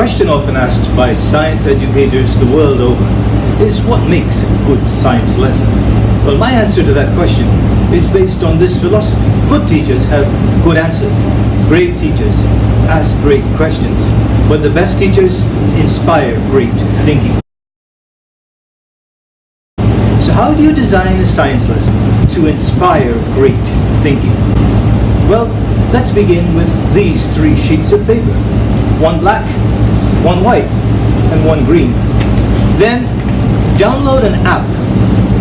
question often asked by science educators the world over is what makes a good science lesson? Well, my answer to that question is based on this philosophy. Good teachers have good answers. Great teachers ask great questions. But the best teachers inspire great thinking. So how do you design a science lesson to inspire great thinking? Well, let's begin with these 3 sheets of paper. One black, one white, and one green. Then download an app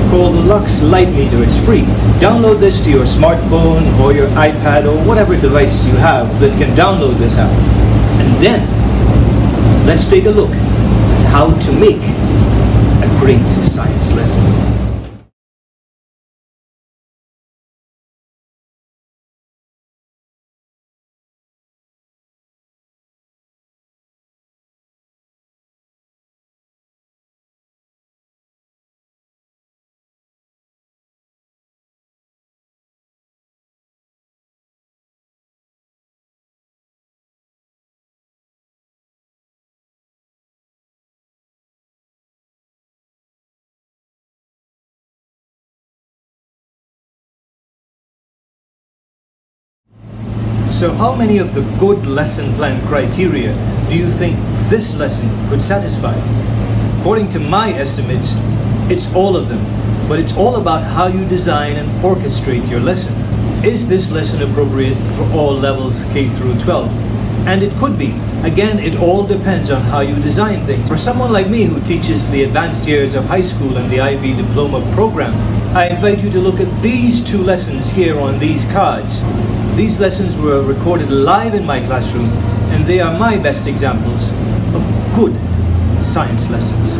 called the Lux Light Meter. It's free. Download this to your smartphone or your iPad or whatever device you have that can download this app. And then let's take a look at how to make a great science lesson. So how many of the good lesson plan criteria do you think this lesson could satisfy? According to my estimates, it's all of them. But it's all about how you design and orchestrate your lesson. Is this lesson appropriate for all levels K through 12? And it could be. Again, it all depends on how you design things. For someone like me who teaches the advanced years of high school and the IB diploma program, I invite you to look at these 2 lessons here on these cards. These lessons were recorded live in my classroom, and they are my best examples of good science lessons.